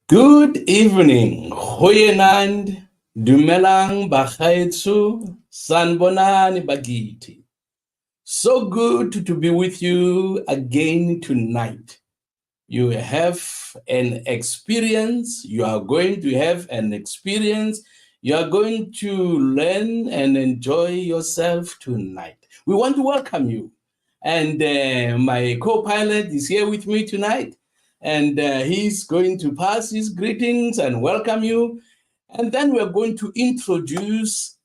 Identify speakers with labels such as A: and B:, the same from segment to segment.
A: Good evening, Hoyenand, Dumelang Bagaitsu, Sanbonani Bagiti. So good to be with you again tonight. You have an experience, you are going to have an experience, you are going to learn and enjoy yourself tonight. We want to welcome you. And my co-pilot is here with me tonight. And he's going to pass his greetings and welcome you. And then we're going to introduce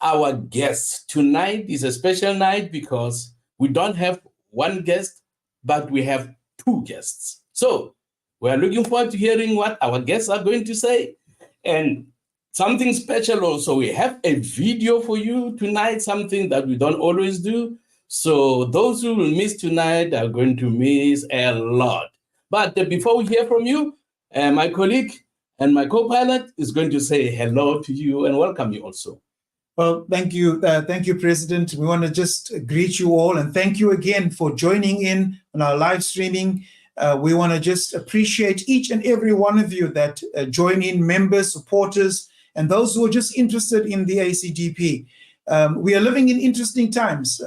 A: our guests. Tonight is a special night because we don't have one guest, but we have two guests. So we're looking forward to hearing what our guests are going to say. And something special also, we have a video for you tonight, something that we don't always do. So those who will miss tonight are going to miss a lot. But before we hear from you, my colleague and my co-pilot is going to say hello to you and welcome you also.
B: Well, thank you, President. We want to just greet you all and thank you again for joining in on our live streaming. We want to just appreciate each and every one of you that join in, members, supporters, and those who are just interested in the ACDP. We are living in interesting times.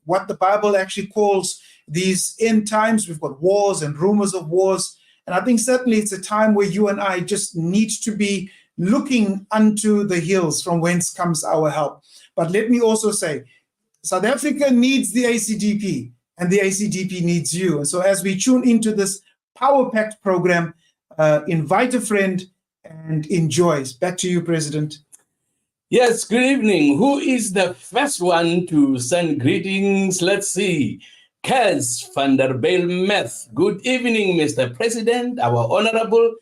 B: What the Bible actually calls these end times. We've got wars and rumors of wars. And I think certainly it's a time where you and I just need to be looking unto the hills from whence comes our help. But let me also say, South Africa needs the ACDP and the ACDP needs you. And so as we tune into this power-packed program, invite a friend and enjoy. Back to you, President.
A: Yes, good evening. Who is the first one to send greetings? Let's see. Kaz van der Bijl-Meth. Good evening, Mr. President, our Honorable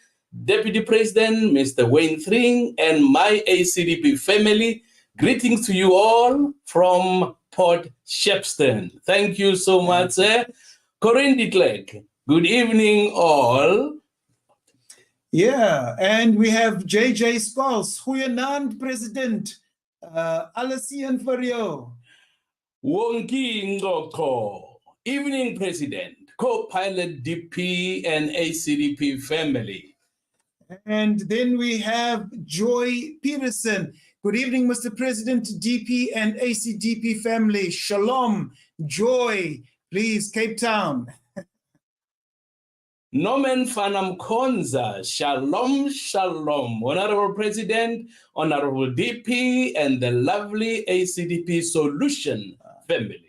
A: Deputy President, Mr. Wayne Thring, and my ACDP family. Greetings to you all from Port Shepstone. Thank you so much, sir. Corinne de Klerk. Good evening, all.
B: Yeah, and we have JJ Skulls. Goeienaand, President. Alessian Fario.
A: Wonki Ngoko. Evening, President, co-pilot DP and ACDP family.
B: And then we have Joy Peterson. Good evening, Mr. President, DP and ACDP family. Shalom, Joy, please, Cape Town.
A: Norman Fanam Konza, Shalom, Shalom, Honorable President, Honorable DP, and the lovely ACDP Solution family.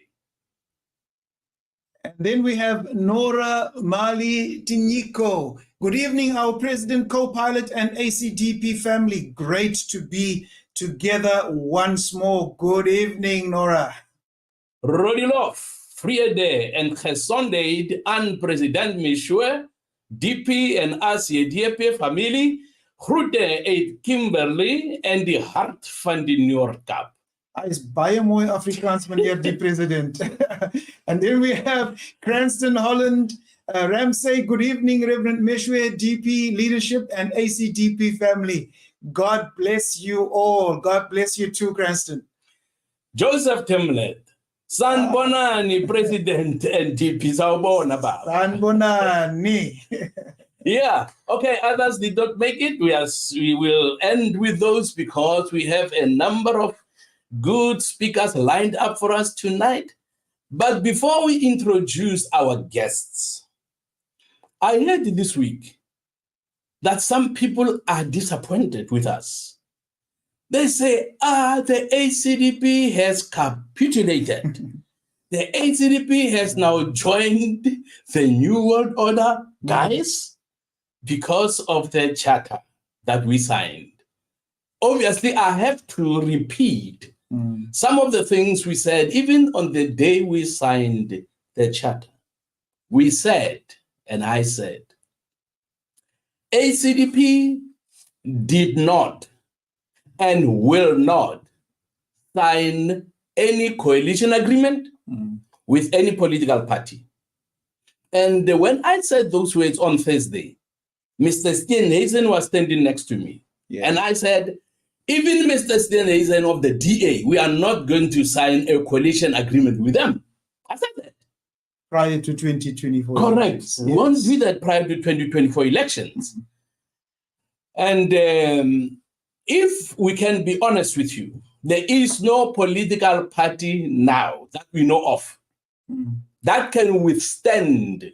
B: And then we have Nora Mali Tinyiko. Good evening, our President, co-pilot, and ACDP family. Great to be together once more. Good evening, Nora.
A: Rodilov, Friede, and Gesondheid aan President Michue, DP and ACDP family, groete uit Kimberley and the hart van die Noordkap.
B: Hy is baie mooi Afrikaans, meneer die president. And then we have Cranston Holland, Ramsey. Good evening, Reverend Meshwe, DP leadership and ACDP family. God bless you all. God bless you too, Cranston.
A: Joseph Timlet. Sanbonani, President and DP.
B: Sanbonani.
A: Yeah, okay, others did not make it. We will end with those because we have a number of good speakers lined up for us tonight. But before we introduce our guests, I heard this week that some people are disappointed with us. They say, the ACDP has capitulated. The ACDP has now joined the New World Order, guys, because of the charter that we signed. Obviously, I have to repeat some of the things we said, even on the day we signed the charter. We said, and I said, ACDP did not and will not sign any coalition agreement with any political party. And when I said those words on Thursday, Mr. Steenhuisen was standing next to me. Yeah. And I said, even Mr. Steenhuisen of the DA, we are not going to sign a coalition agreement with them. I said that.
B: Prior to 2024.
A: Correct. Yes. We won't do that prior to 2024 elections. And if we can be honest with you, there is no political party now that we know of that can withstand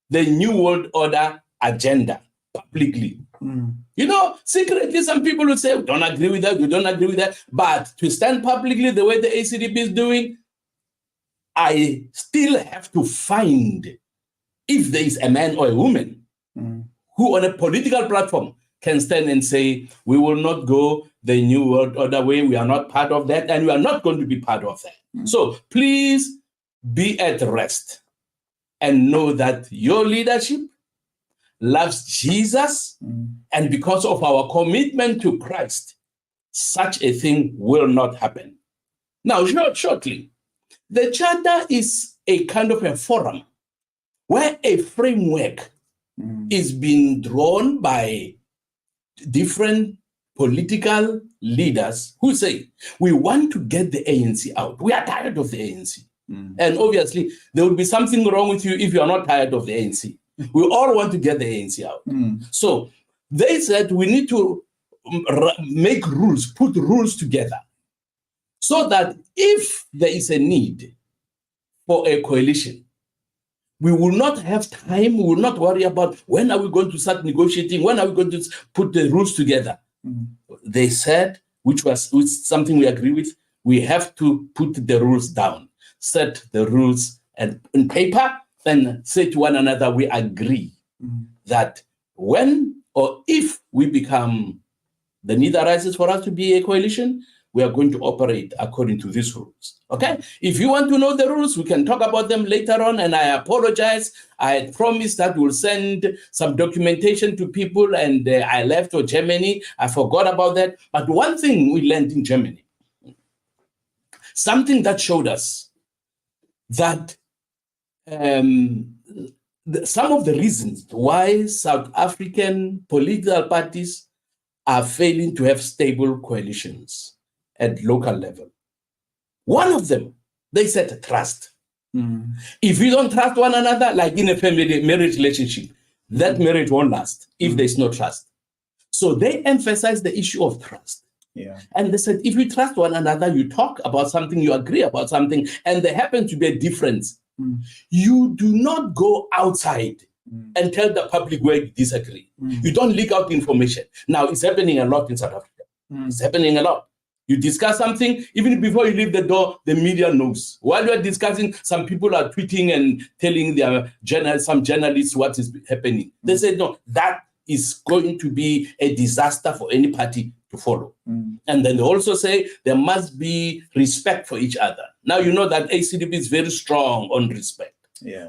A: the New World Order agenda publicly. You know, secretly, some people would say, we don't agree with that, we don't agree with that. But to stand publicly the way the ACDP is doing, I still have to find if there is a man or a woman who on a political platform can stand and say, we will not go the New World Order way, we are not part of that, and we are not going to be part of that. So please be at rest and know that your leadership loves Jesus, and because of our commitment to Christ, such a thing will not happen. Now, shortly, the Charter is a kind of a forum where a framework is being drawn by different political leaders who say, we want to get the ANC out. We are tired of the ANC. And obviously, there will be something wrong with you if you are not tired of the ANC. We all want to get the ANC out. So they said we need to make rules, put rules together so that if there is a need for a coalition, we will not have time, we will not worry about when are we going to start negotiating, when are we going to put the rules together. They said, which something we agree with, we have to put the rules down, set the rules and on paper, and say to one another, we agree that when or if we become, the need arises for us to be a coalition, we are going to operate according to these rules. Okay? If you want to know the rules, we can talk about them later on. And I apologize. I had promised that we'll send some documentation to people, and I left for Germany. I forgot about that. But one thing we learned in Germany, something that showed us that some of the reasons why South African political parties are failing to have stable coalitions at local level. One of them, they said trust. If you don't trust one another, like in a family marriage relationship, that marriage won't last if there's no trust. So they emphasize the issue of trust. And they said, if you trust one another, you talk about something, you agree about something, and there happens to be a difference, you do not go outside and tell the public where you disagree. You don't leak out information. Now, it's happening a lot in South Africa. It's happening a lot. You discuss something, even before you leave the door, the media knows. While you're discussing, some people are tweeting and telling some journalists what is happening. They say, no, that is going to be a disaster for any party to follow. And then they also say there must be respect for each other. Now, you know that ACDP is very strong on respect.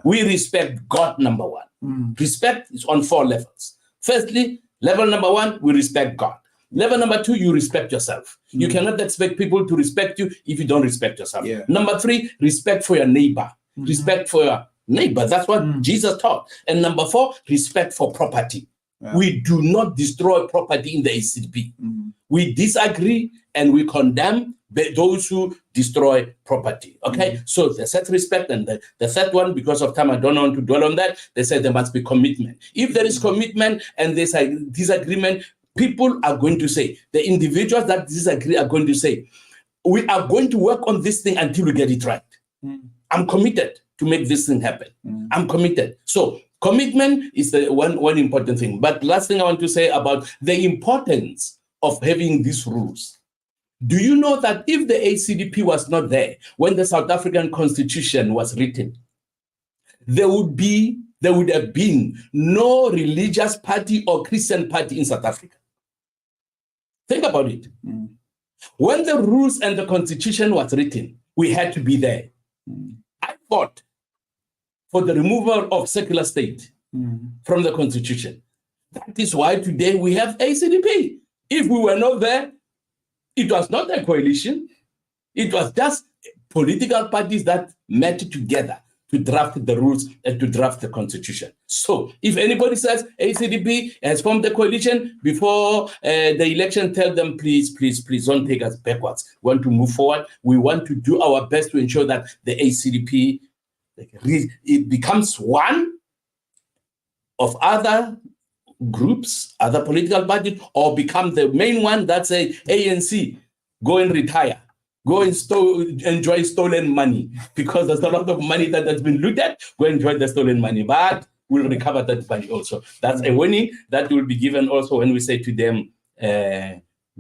A: We respect God, number one. Respect is on 4 levels. Firstly, level number 1, we respect God. Level number 2, you respect yourself. You cannot expect people to respect you if you don't respect yourself. Number 3, respect for your neighbor. Respect for your neighbor. That's what Jesus taught. And number 4, respect for property. We do not destroy property in the ACDP. We disagree and we condemn those who destroy property. Okay, so they said respect, and the third one, because of time, I don't want to dwell on that. They said there must be commitment. If there is commitment and there's a disagreement, people are going to say, the individuals that disagree are going to say, we are going to work on this thing until we get it right. I'm committed to make this thing happen. I'm committed. So commitment is the one important thing. But last thing I want to say about the importance of having these rules. Do you know that if the ACDP was not there when the South African Constitution was written, there would have been no religious party or Christian party in South Africa? Think about it. When the rules and the Constitution was written, we had to be there. I fought for the removal of secular state from the Constitution. That is why today we have ACDP. If we were not there, it was not a coalition. It was just political parties that met together to draft the rules and to draft the Constitution. So if anybody says ACDP has formed a coalition before the election, tell them, please, please, please don't take us backwards. We want to move forward. We want to do our best to ensure that the ACDP it becomes one of other groups, other political parties, or become the main one that say ANC, go and retire, go and enjoy stolen money, because there's a lot of money that has been looted, go enjoy the stolen money, but we'll recover that money also. That's a warning that will be given also when we say to them,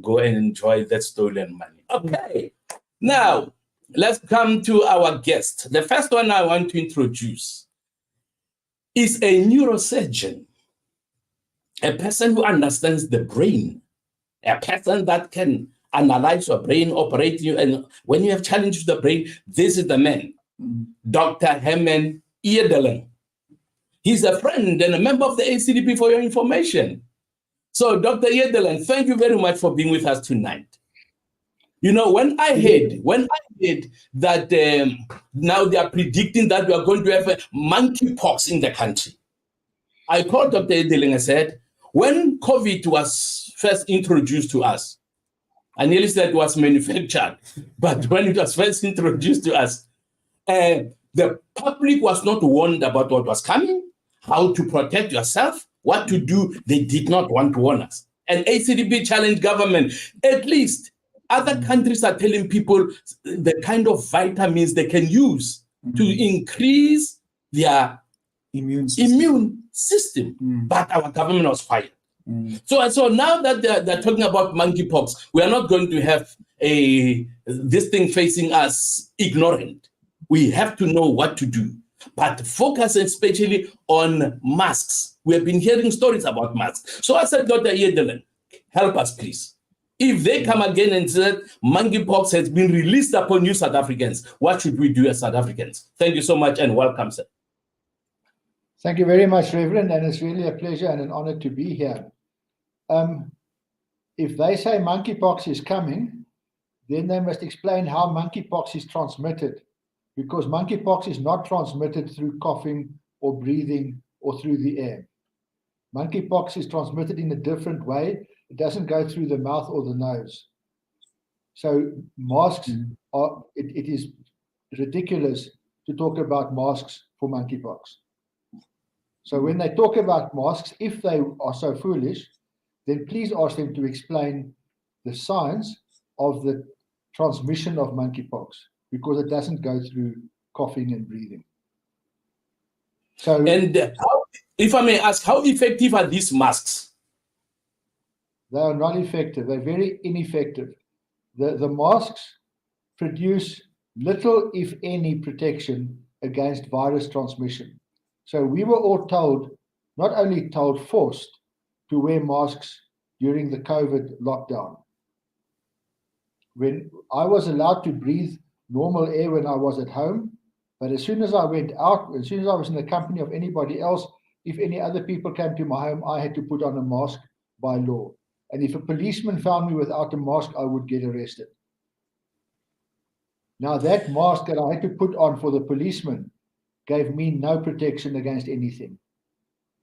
A: go and enjoy that stolen money. Okay, now let's come to our guest. The first one I want to introduce is a neurosurgeon, a person who understands the brain, a person that can analyze your brain, operate you, and when you have challenges to the brain, this is the man, Dr. Herman Eerdelen. He's a friend and a member of the ACDP, for your information. So, Dr. Eerdelen, thank you very much for being with us tonight. You know, when I heard that now they are predicting that we are going to have monkeypox in the country, I called Dr. Eerdelen and said, when COVID was first introduced to us, I nearly said it was manufactured, but when it was first introduced to us, the public was not warned about what was coming, how to protect yourself, what to do. They did not want to warn us. And ACDP challenged government. At least other countries are telling people the kind of vitamins they can use to increase their immune system. But our government was quiet. So now that they're talking about monkeypox, we are not going to have this thing facing us ignorant. We have to know what to do, but focus especially on masks. We have been hearing stories about masks. So I said, Dr. Eerdelen, help us, please. If they come again and said monkeypox has been released upon you South Africans, what should we do as South Africans? Thank you so much and welcome, sir.
C: Thank you very much, Reverend, and it's really a pleasure and an honor to be here. If they say monkeypox is coming, then they must explain how monkeypox is transmitted, because monkeypox is not transmitted through coughing or breathing or through the air. Monkeypox is transmitted in a different way. It doesn't go through the mouth or the nose. So masks are, it is ridiculous to talk about masks for monkeypox. So when they talk about masks, if they are so foolish, then please ask them to explain the science of the transmission of monkeypox, because it doesn't go through coughing and breathing. So,
A: and if I may ask, how effective are these masks?
C: They are not effective. They're very ineffective. The masks produce little, if any, protection against virus transmission. So we were all told, not only told, forced to wear masks during the COVID lockdown. When I was allowed to breathe normal air when I was at home, but as soon as I went out, as soon as I was in the company of anybody else, if any other people came to my home, I had to put on a mask by law. And if a policeman found me without a mask, I would get arrested. Now that mask that I had to put on for the policeman gave me no protection against anything.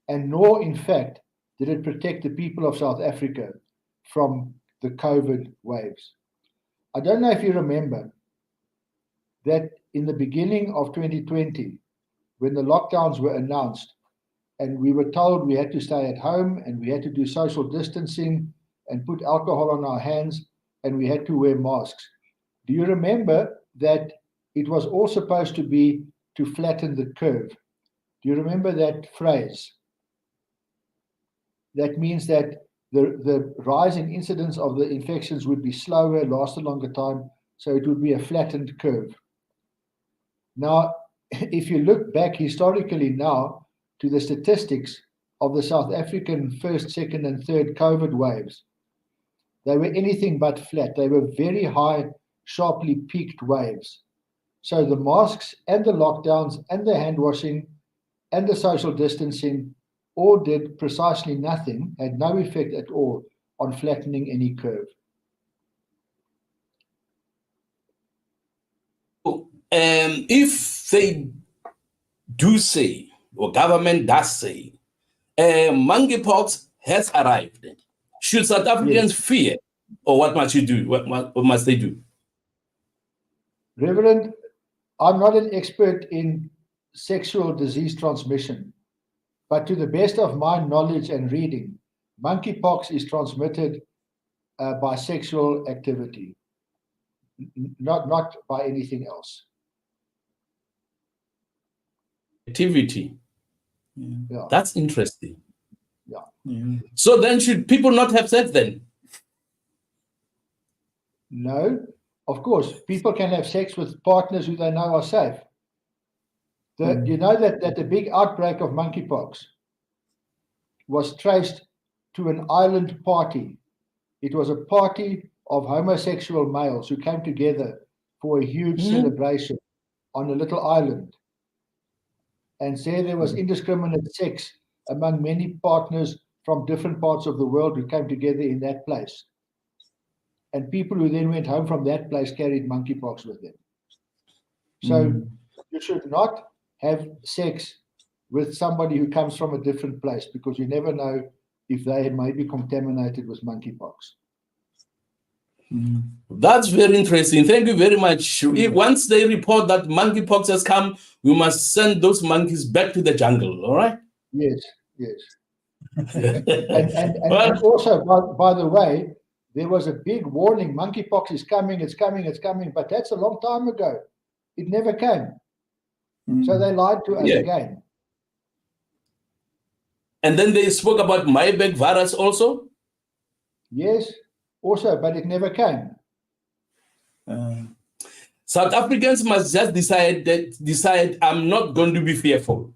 C: And nor, in fact, did it protect the people of South Africa from the COVID waves. I don't know if you remember that in the beginning of 2020, when the lockdowns were announced, and we were told we had to stay at home and we had to do social distancing and put alcohol on our hands and we had to wear masks. Do you remember that it was all supposed to be to flatten the curve? Do you remember that phrase? That means that the rise in incidence of the infections would be slower, last a longer time, so it would be a flattened curve. Now, if you look back historically now to the statistics of the South African first, second, and third COVID waves, they were anything but flat. They were very high, sharply peaked waves. So the masks and the lockdowns and the hand washing and the social distancing all did precisely nothing, had no effect at all on flattening any curve.
A: If they do say, or government does say, monkeypox has arrived, should South Africans fear, or what must you do? What must they do?
C: Reverend, I'm not an expert in sexual disease transmission, But to the best of my knowledge and reading, monkeypox is transmitted by sexual activity, not by anything else.
A: Activity.
C: Yeah.
A: That's interesting.
B: Yeah.
A: So then should people not have sex then?
C: No, of course, people can have sex with partners who they know are safe. You know that the big outbreak of monkeypox was traced to an island party. It was a party of homosexual males who came together for a huge celebration on a little island. And there was indiscriminate sex among many partners from different parts of the world who came together in that place. And people who then went home from that place carried monkeypox with them. So you should not have sex with somebody who comes from a different place, because you never know if they may be contaminated with monkeypox.
A: That's very interesting. Thank you very much. Once they report that monkeypox has come, we must send those monkeys back to the jungle. All right?
C: Yes, yes. And also, by the way, there was a big warning: monkeypox is coming, it's coming, it's coming. But that's a long time ago. It never came. So they lied to us again.
A: And then they spoke about Marburg virus also?
C: Yes, also, but it never came.
A: South Africans must just decide, I'm not going to be fearful.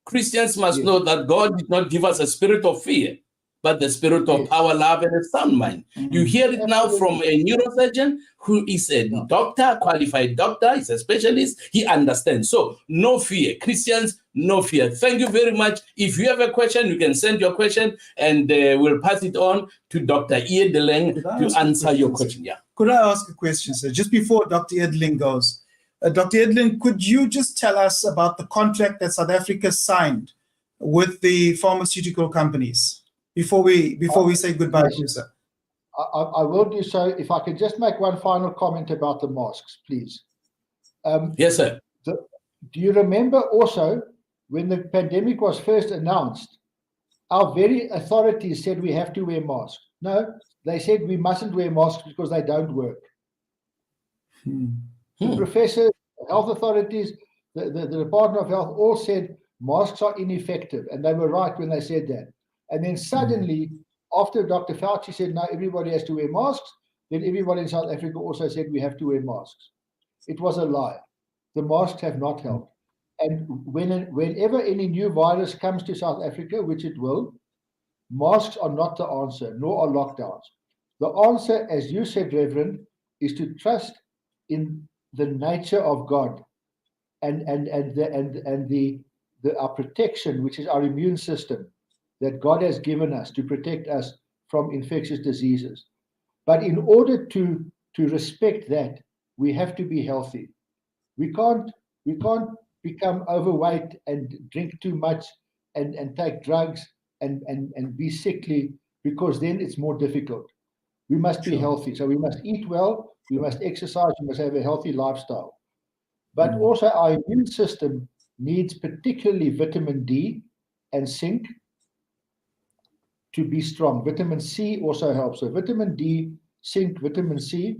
A: Christians must know that God did not give us a spirit of fear, but the spirit of power, love, and a sound mind. You hear it now from a neurosurgeon who is a doctor, qualified doctor, is a specialist. He understands. So no fear. Christians, no fear. Thank you very much. If you have a question, you can send your question and we'll pass it on to Dr. Edeling to answer your question. Yeah.
B: Could I ask a question, sir? Just before Dr. Edeling goes. Dr. Edeling, could you just tell us about the contract that South Africa signed with the pharmaceutical companies before we say goodbye to you, sir?
C: I will do so. If I could just make one final comment about the masks, please.
A: Yes, sir.
C: Do you remember also when the pandemic was first announced, our very authorities said we have to wear masks? No, they said we mustn't wear masks because they don't work. The professors, health authorities, the Department of Health all said masks are ineffective, and they were right when they said that. And then suddenly, after Dr. Fauci said, no, everybody has to wear masks, then everybody in South Africa also said we have to wear masks. It was a lie. The masks have not helped. And whenever any new virus comes to South Africa, which it will, masks are not the answer, nor are lockdowns. The answer, as you said, Reverend, is to trust in the nature of God and our protection, which is our immune system that God has given us to protect us from infectious diseases. But in order to respect that, we have to be healthy. We can't become overweight and drink too much and take drugs and be sickly, because then it's more difficult. We must be healthy. So we must eat well, we must exercise, we must have a healthy lifestyle. But also our immune system needs particularly vitamin D and zinc to be strong. Vitamin C also helps. So vitamin D, zinc, vitamin C,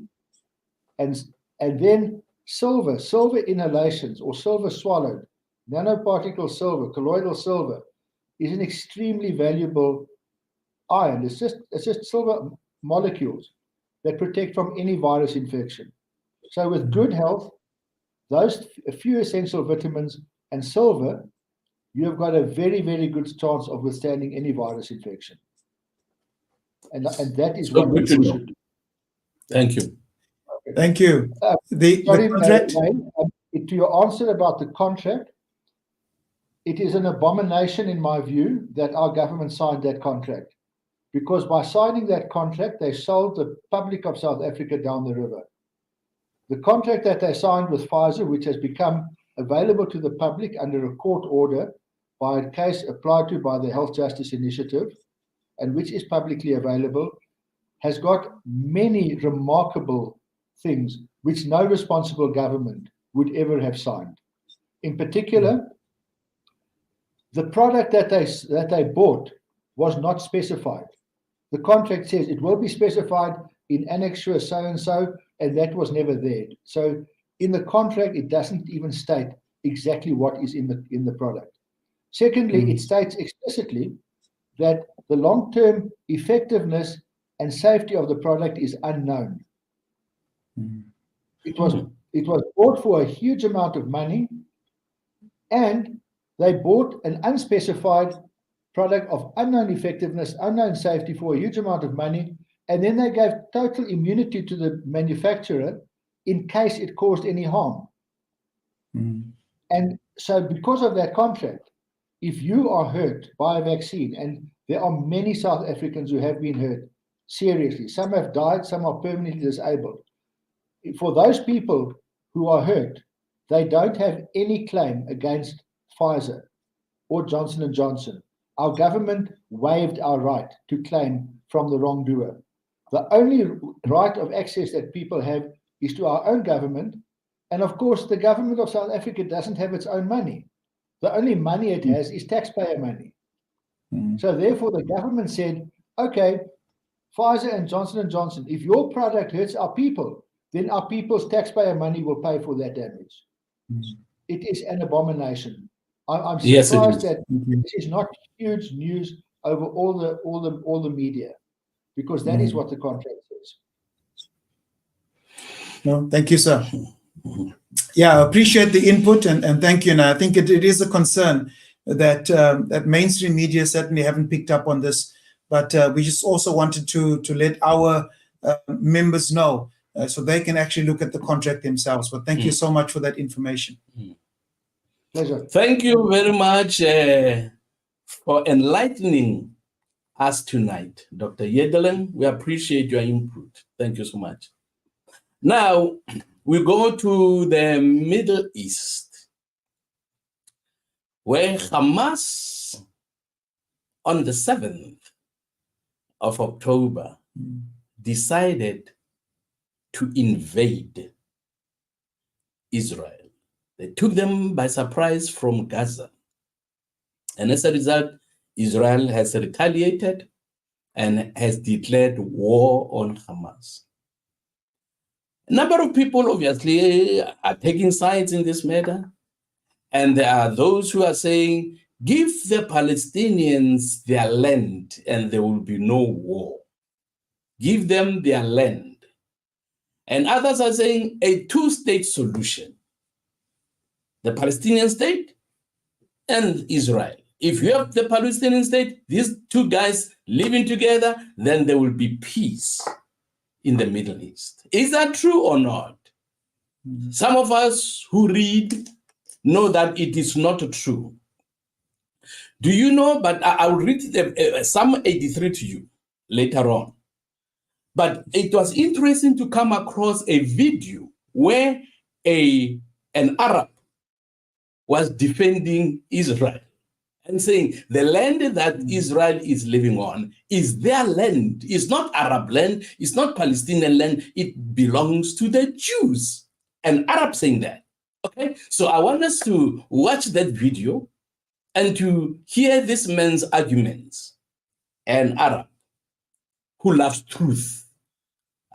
C: and then silver inhalations or silver swallowed, nanoparticle silver, colloidal silver, is an extremely valuable ion. It's just silver molecules that protect from any virus infection. So with good health, those a few essential vitamins and silver, you have got a very, very good chance of withstanding any virus infection. And that is what we should do.
A: Thank you.
B: Okay. Thank you. The contract?
C: To your answer about the contract, it is an abomination, in my view, that our government signed that contract. Because by signing that contract, they sold the public of South Africa down the river. The contract that they signed with Pfizer, which has become available to the public under a court order by a case applied to by the Health Justice Initiative, and which is publicly available, has got many remarkable things which no responsible government would ever have signed. In particular, the product that they bought was not specified. The contract says it will be specified in annexure so-and-so, and that was never there. So in the contract, it doesn't even state exactly what is in the product. Secondly, it states explicitly that the long-term effectiveness and safety of the product is unknown. It was bought for a huge amount of money, and they bought an unspecified product of unknown effectiveness, unknown safety for a huge amount of money, and then they gave total immunity to the manufacturer in case it caused any harm. And so because of that contract, if you are hurt by a vaccine, and there are many South Africans who have been hurt seriously, some have died, some are permanently disabled. For those people who are hurt, they don't have any claim against Pfizer or Johnson & Johnson. Our government waived our right to claim from the wrongdoer. The only right of access that people have is to our own government. And of course, the government of South Africa doesn't have its own money. The only money it has is taxpayer money. So therefore, the government said, okay, Pfizer and Johnson & Johnson, if your product hurts our people, then our people's taxpayer money will pay for that damage. It is an abomination. I'm surprised that this is not huge news over all the media, because that is what the contract says.
B: No, thank you, sir. Yeah, I appreciate the input, and thank you. And I think it is a concern that that mainstream media certainly haven't picked up on this, but we just also wanted to let our members know so they can actually look at the contract themselves. But thank you so much for that information.
C: Pleasure.
A: Thank you very much for enlightening us tonight, Dr. Yedelen. We appreciate your input. Thank you so much. Now, we go to the Middle East, where Hamas, on the 7th of October, decided to invade Israel. They took them by surprise from Gaza. And as a result, Israel has retaliated and has declared war on Hamas. A number of people obviously are taking sides in this matter. And there are those who are saying, give the Palestinians their land and there will be no war. Give them their land. And others are saying a two-state solution. The Palestinian state and Israel. If you have the Palestinian state, these two guys living together, then there will be peace in the Middle East. Is that true or not? Some of us who read know that it is not true. Do you know, but I'll read Psalm 83 to you later on. But it was interesting to come across a video where an Arab was defending Israel and saying the land that Israel is living on is their land. It's not Arab land. It's not Palestinian land. It belongs to the Jews. An Arab saying that. Okay, so I want us to watch that video and to hear this man's arguments. An Arab who loves truth.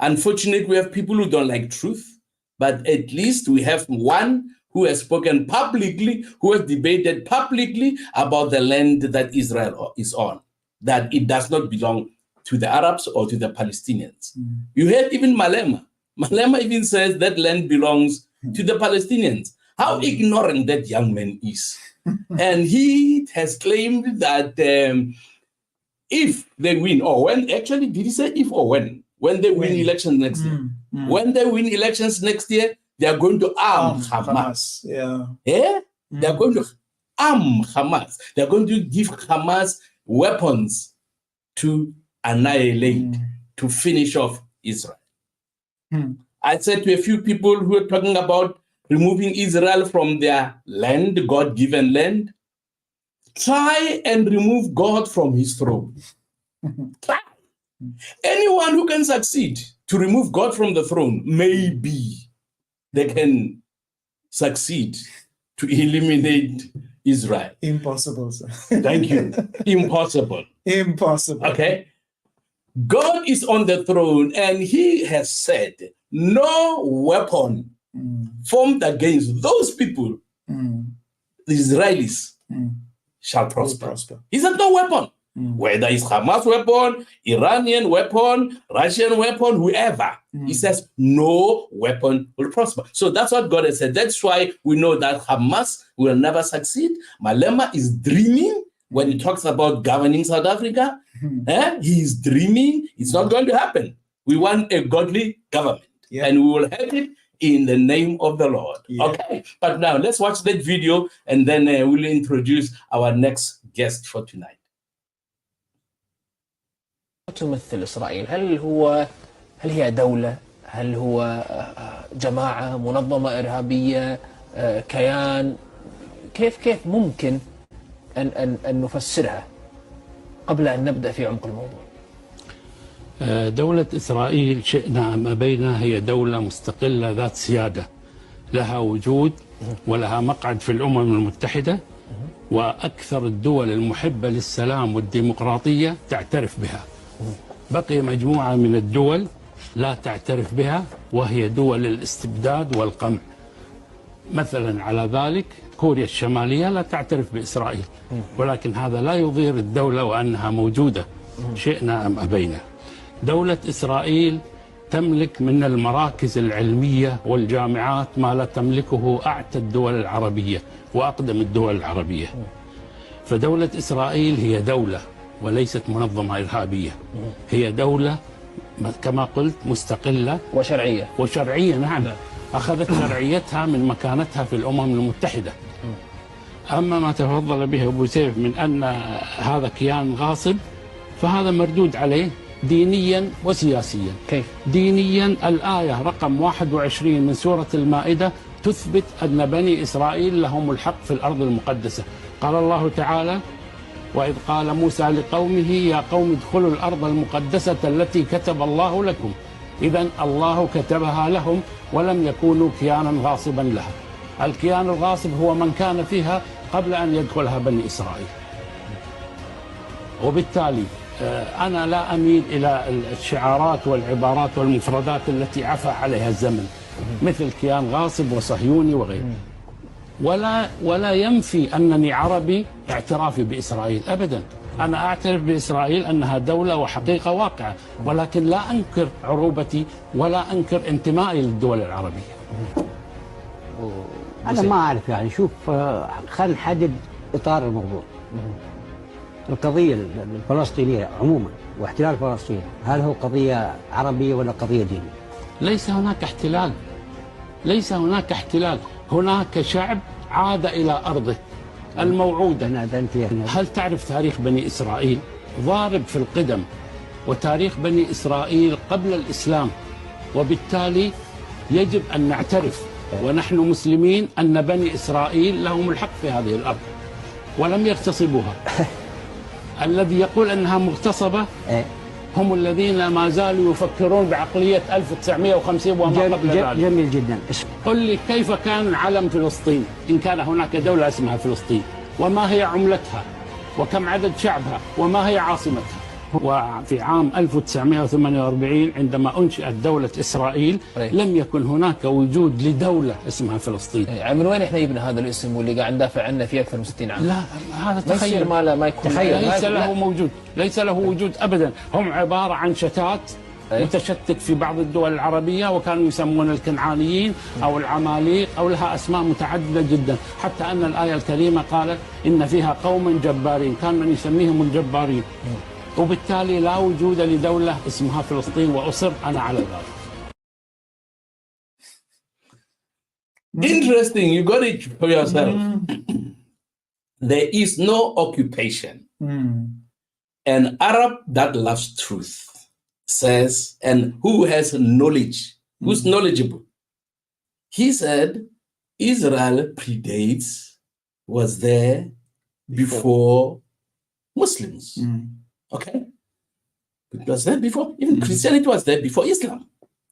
A: Unfortunately, we have people who don't like truth, but at least we have one who has spoken publicly, who has debated publicly about the land that Israel is on, that it does not belong to the Arabs or to the Palestinians. You heard even Malema. Malema even says that land belongs to the Palestinians. How ignorant that young man is. And he has claimed that if they win, or when, actually, did he say if or when? When they win elections next year. When they win elections next year, they are going to arm Hamas. Yeah? They are going to arm Hamas. They are going to give Hamas weapons to annihilate, to finish off Israel. I said to a few people who are talking about removing Israel from their land, God-given land, try and remove God from his throne. Try. Anyone who can succeed to remove God from the throne, maybe they can succeed to eliminate Israel.
B: Impossible, sir.
A: Thank you. Impossible.
B: Impossible.
A: Okay. God is on the throne and he has said, no weapon formed against those people, the Israelis, shall prosper. He said, no weapon. Whether it's Hamas weapon, Iranian weapon, Russian weapon, whoever. He says, no weapon will prosper. So that's what God has said. That's why we know that Hamas will never succeed. Malema is dreaming when he talks about governing South Africa. He is dreaming. It's not going to happen. We want a godly government. And we will have it in the name of the Lord. Okay. But now let's watch that video and then we'll introduce our next guest for tonight.
D: تمثل إسرائيل هل هي دولة؟ هل هو جماعة منظمة إرهابية؟ كيان؟ كيف ممكن أن نفسرها قبل أن نبدأ في عمق الموضوع؟
E: دولة إسرائيل شئنا أم أبينا هي دولة مستقلة ذات سيادة، لها وجود ولها مقعد في الأمم المتحدة، وأكثر الدول المحبة للسلام والديمقراطية تعترف بها. بقي مجموعة من الدول لا تعترف بها وهي دول الاستبداد والقمع. مثلا على ذلك كوريا الشمالية لا تعترف بإسرائيل، ولكن هذا لا يضير الدولة وأنها موجودة شئنا أم أبينا. دولة إسرائيل تملك من المراكز العلمية والجامعات ما لا تملكه أعتى الدول العربية وأقدم الدول العربية. فدولة إسرائيل هي دولة وليست منظمة إرهابية، هي دولة كما قلت مستقلة وشرعية نعم. أخذت شرعيتها من مكانتها في الأمم المتحدة. أما ما تفضل به أبو سيف من أن هذا كيان غاصب فهذا مردود عليه دينيا وسياسيا.
D: كيف؟
E: دينيا الآية رقم 21 من سورة المائدة تثبت أن بني إسرائيل لهم الحق في الأرض المقدسة. قال الله تعالى: وإذ قال موسى لقومه يا قوم ادخلوا الأرض المقدسة التي كتب الله لكم. إذن الله كتبها لهم ولم يكونوا كيانا غاصبا لها. الكيان الغاصب هو من كان فيها قبل أن يدخلها بني إسرائيل. وبالتالي أنا لا أميل إلى الشعارات والعبارات والمفردات التي عفى عليها الزمن مثل كيان غاصب وصهيوني وغيره. ولا ينفي أنني عربي اعترافي بإسرائيل أبدا. أنا أعترف بإسرائيل أنها دولة وحقيقة واقعة، ولكن لا أنكر عروبتي ولا أنكر انتمائي للدول العربية.
F: أنا ما أعرف يعني. شوف، خلينا نحدد إطار الموضوع. القضية الفلسطينية عموما واحتلال فلسطين، هل هو قضية عربية ولا قضية دينية؟
E: ليس هناك احتلال، ليس هناك احتلال. هناك شعب عاد إلى أرضه الموعودة. هل تعرف تاريخ بني إسرائيل؟ ضارب في القدم، وتاريخ بني إسرائيل قبل الإسلام، وبالتالي يجب أن نعترف ونحن مسلمين أن بني إسرائيل لهم الحق في هذه الأرض ولم يغتصبوها. الذي يقول أنها مغتصبة هم الذين ما زالوا يفكرون بعقلية 1950 وما قبل ذلك.
F: جميل جدا.
E: قل لي كيف كان علم فلسطين إن كان هناك دولة اسمها فلسطين، وما هي عملتها، وكم عدد شعبها، وما هي عاصمتها. وفي عام 1948 عندما أنشئت دولة إسرائيل لم يكن هناك وجود لدولة اسمها فلسطين.
D: من وين احنا جبنا هذا الاسم واللي قاعد ندافع عنه في أكثر من 60 عام؟
E: لا، هذا تخيل
D: ما يكون
E: ليس له موجود، ليس له وجود أبدا. هم عبارة عن شتات متشتت في بعض الدول العربية، وكانوا يسمون الكنعانيين أو العماليق أو لها أسماء متعددة جدا، حتى أن الآية الكريمة قالت إن فيها قوم جبارين، كان من يسميهم الجبارين. وبالتالي لا وجود لدولة اسمها فلسطين، وأصر أنا على ذلك.
A: Interesting, you got it for yourself. There is no occupation. An Arab that loves truth says, and who has knowledge, who's knowledgeable. He said, Israel predates, was there before Muslims. Okay? It was there before, even Christianity was there before Islam.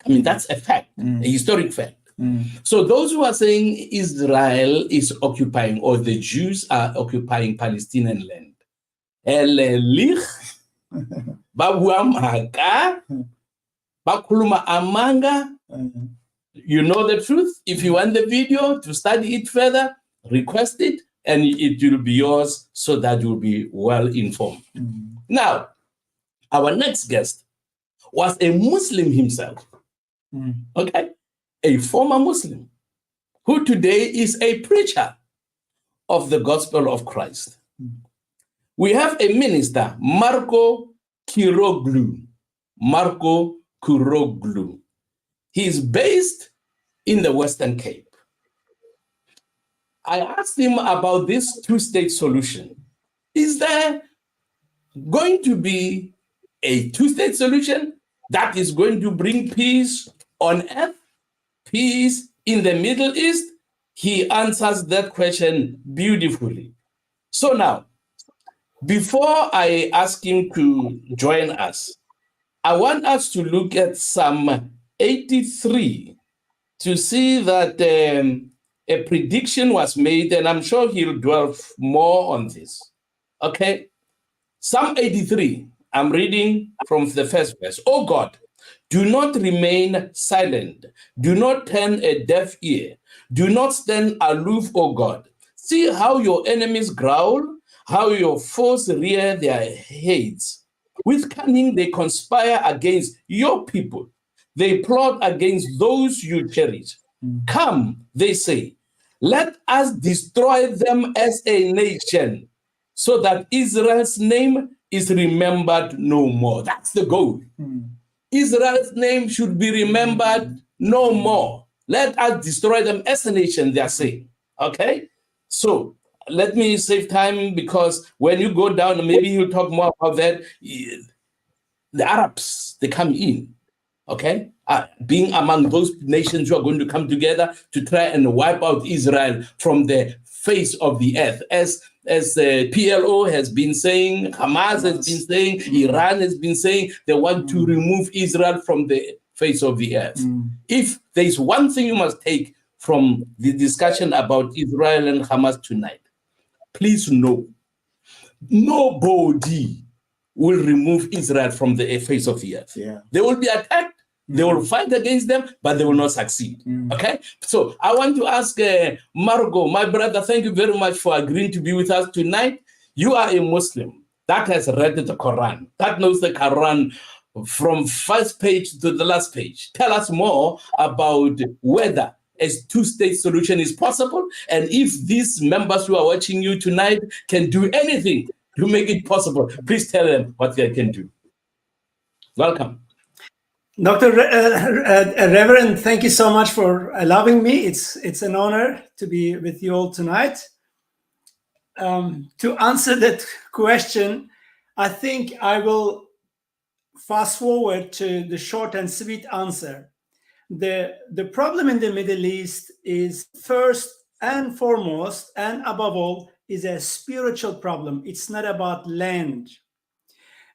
A: I mean, that's a fact, a historic fact. So those who are saying Israel is occupying, or the Jews are occupying Palestinian land, amanga. You know the truth. If you want the video to study it further, request it, and it will be yours so that you'll be well informed. Now, our next guest was a Muslim himself, okay? A former Muslim who today is a preacher of the gospel of Christ. We have a minister, Marco Kiroglu. Marco Kiroglu. He is based in the Western Cape. I asked him about this two-state solution. Is there going to be a two-state solution that is going to bring peace on earth, peace in the Middle East? He answers that question beautifully. So now, before I ask him to join us, I want us to look at Psalm 83 to see that a prediction was made, and I'm sure he'll dwell more on this. Okay? Psalm 83, I'm reading from the first verse. Oh God, do not remain silent. Do not turn a deaf ear. Do not stand aloof, O God. See how your enemies growl, how your foes rear their heads. With cunning they conspire against your people. They plot against those you cherish. Come, they say, let us destroy them as a nation, so that Israel's name is remembered no more. That's the goal. Israel's name should be remembered no more. Let us destroy them as a nation, they are saying. Okay? So let me save time, because when you go down, maybe you'll talk more about that. The Arabs, they come in, okay? Being among those nations who are going to come together to try and wipe out Israel from the face of the earth. As PLO has been saying, Hamas has been saying, Iran has been saying, they want to remove Israel from the face of the earth. If there's one thing you must take from the discussion about Israel and Hamas tonight, please know, nobody will remove Israel from the face of the earth.
B: Yeah.
A: They will be attacked, they will fight against them, but they will not succeed. Okay? So I want to ask Margot, my brother, thank you very much for agreeing to be with us tonight. You are a Muslim that has read the Quran, that knows the Quran from first page to the last page. Tell us more about whether a two-state solution is possible, and if these members who are watching you tonight can do anything to make it possible, please tell them what they can do. Welcome.
G: Dr. Reverend, thank you so much for allowing me. It's an honor to be with you all tonight. To answer that question, I think I will fast forward to the short and sweet answer. The problem in the Middle East is first and foremost, and above all, is a spiritual problem. It's not about land.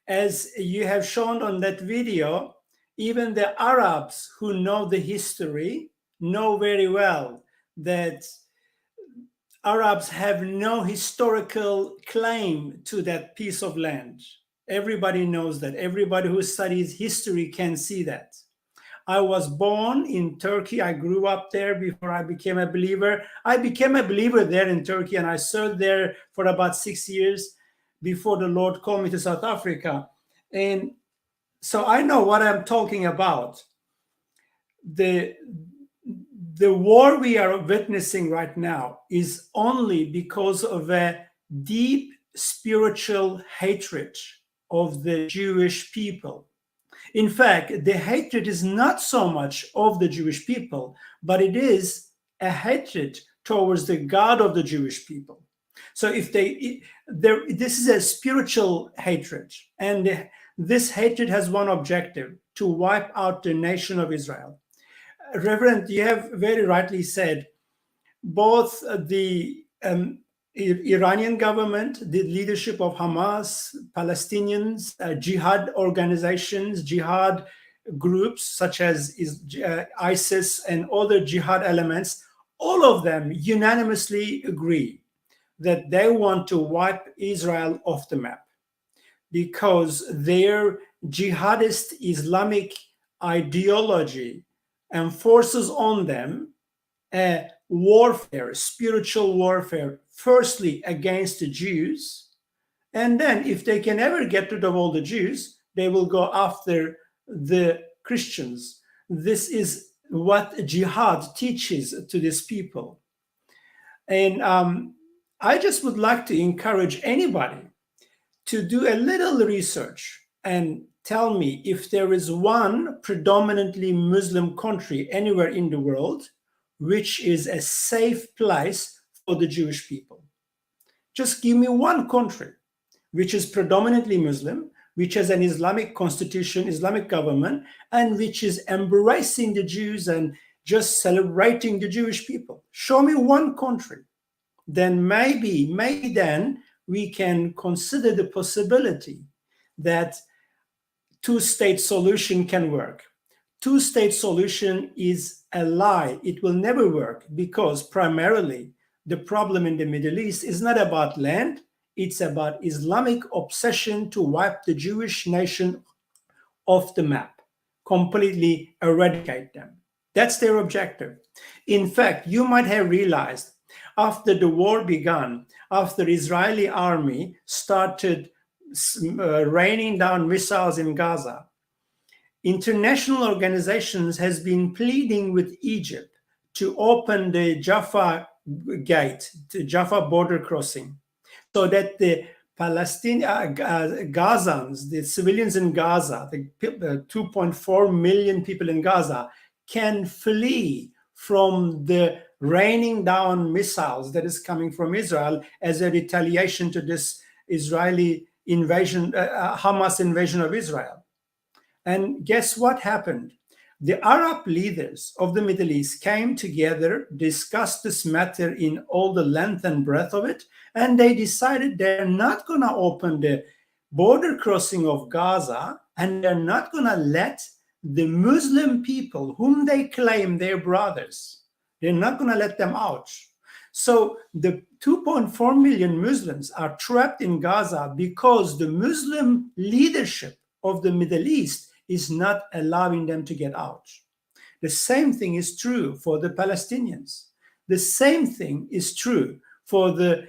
G: As you have shown on that video, even the Arabs who know the history know very well that Arabs have no historical claim to that piece of land. Everybody knows that. Everybody who studies history can see that. I was born in Turkey. I grew up there before I became a believer. I became a believer there in Turkey, and I served there for about 6 years before the Lord called me to South Africa. And so I know what I'm talking about. The war we are witnessing right now is only because of a deep spiritual hatred of the Jewish people. In fact, the hatred is not so much of the Jewish people, but it is a hatred towards the God of the Jewish people. So if this is a spiritual hatred, and this hatred has one objective: to wipe out the nation of Israel. Reverend, you have very rightly said, both the Iranian government, the leadership of Hamas, Palestinians, jihad organizations, jihad groups such as ISIS and other jihad elements, all of them unanimously agree that they want to wipe Israel off the map because their jihadist Islamic ideology enforces on them a warfare, spiritual warfare, firstly against the Jews, and then if they can ever get rid of all the Jews, they will go after the Christians. This is what jihad teaches to these people. And I just would like to encourage anybody to do a little research and tell me if there is one predominantly Muslim country anywhere in the world which is a safe place for the Jewish people. Just give me one country which is predominantly Muslim, which has an Islamic constitution, Islamic government, and which is embracing the Jews and just celebrating the Jewish people. Show me one country. Then maybe then we can consider the possibility that two-state solution can work. Two-state solution is a lie. It will never work because primarily the problem in the Middle East is not about land. It's about Islamic obsession to wipe the Jewish nation off the map, completely eradicate them. That's their objective. In fact, you might have realized after the war began, after the Israeli army started raining down missiles in Gaza, international organizations has been pleading with Egypt to open the Jaffa gate, the Jaffa border crossing, so that the Palestinian Gazans, the civilians in Gaza, the 2.4 million people in Gaza, can flee from the raining down missiles that is coming from Israel as a retaliation to this Israeli invasion, Hamas invasion of Israel. And guess what happened? The Arab leaders of the Middle East came together, discussed this matter in all the length and breadth of it, and they decided they're not going to open the border crossing of Gaza, and they're not going to let the Muslim people whom they claim their brothers, they're not going to let them out. So the 2.4 million Muslims are trapped in Gaza because the Muslim leadership of the Middle East is not allowing them to get out. The same thing is true for the Palestinians. The same thing is true for the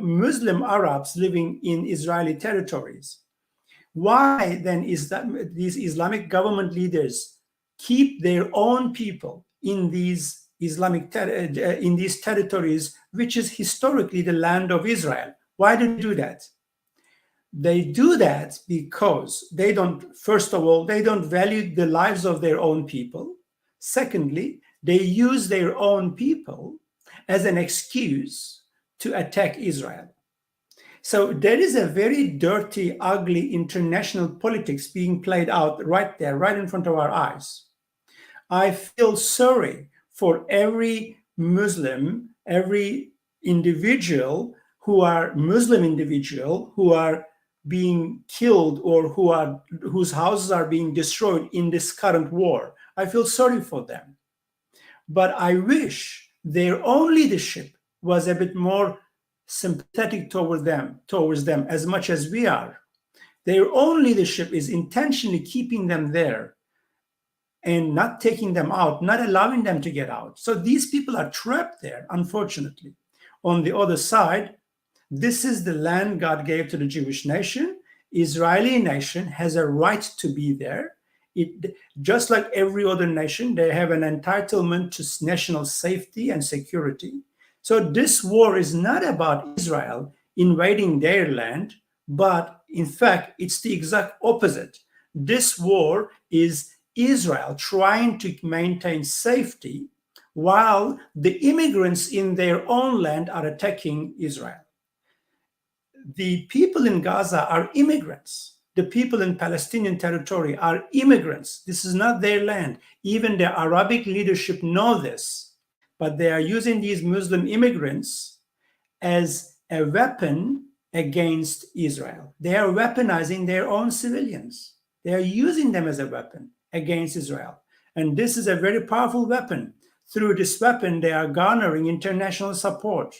G: Muslim Arabs living in Israeli territories. Why then is that these Islamic government leaders keep their own people in these in these territories, which is historically the land of Israel? Why do they do that? They do that because they don't, first of all, they don't value the lives of their own people. Secondly, they use their own people as an excuse to attack Israel. So there is a very dirty, ugly international politics being played out right there, right in front of our eyes. I feel sorry for every Muslim, every individual Muslim individual who are being killed or whose houses are being destroyed in this current war. I feel sorry for them. But I wish their own leadership was a bit more sympathetic towards them as much as we are. Their own leadership is intentionally keeping them there and not taking them out, not allowing them to get out. So these people are trapped there, unfortunately. On the other side, this is the land God gave to the Jewish nation. Israeli nation has a right to be there. Just like every other nation, they have an entitlement to national safety and security. So this war is not about Israel invading their land, but in fact, it's the exact opposite. This war is Israel trying to maintain safety while the immigrants in their own land are attacking Israel. The people in Gaza are immigrants. The people in Palestinian territory are immigrants. This is not their land. Even the Arabic leadership know this, but they are using these Muslim immigrants as a weapon against Israel. They are weaponizing their own civilians. They are using them as a weapon against Israel. And this is a very powerful weapon. Through this weapon, they are garnering international support.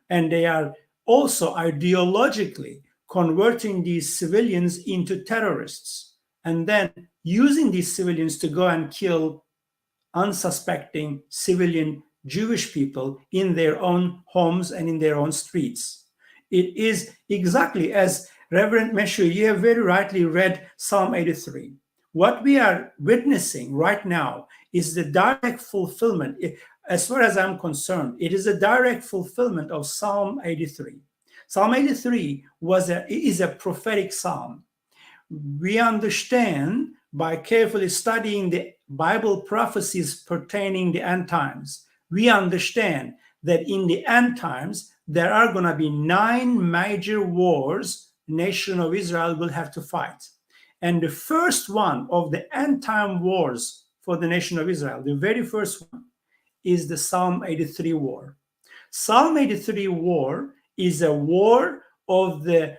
G: And they are also ideologically converting these civilians into terrorists and then using these civilians to go and kill unsuspecting civilian Jewish people in their own homes and in their own streets. It is exactly as Reverend Meshu, you have very rightly read Psalm 83. What we are witnessing right now is the direct fulfillment. As far as I'm concerned, it is a direct fulfillment of Psalm 83. Psalm 83 is a prophetic psalm. We understand by carefully studying the Bible prophecies pertaining the end times, we understand that in the end times, there are going to be 9 major wars the nation of Israel will have to fight. And the first one of the end time wars for the nation of Israel, the very first one, is the Psalm 83 war. Psalm 83 war is a war of the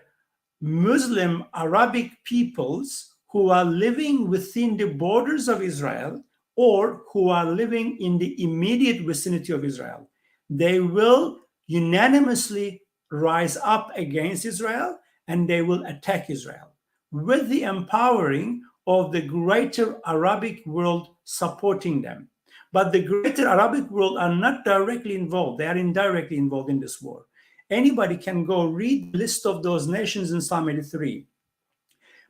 G: Muslim Arabic peoples who are living within the borders of Israel or who are living in the immediate vicinity of Israel. They will unanimously rise up against Israel and they will attack Israel with the empowering of the greater Arabic world supporting them. But the greater Arabic world are not directly involved. They are indirectly involved in this war. Anybody can go read the list of those nations in Psalm 83.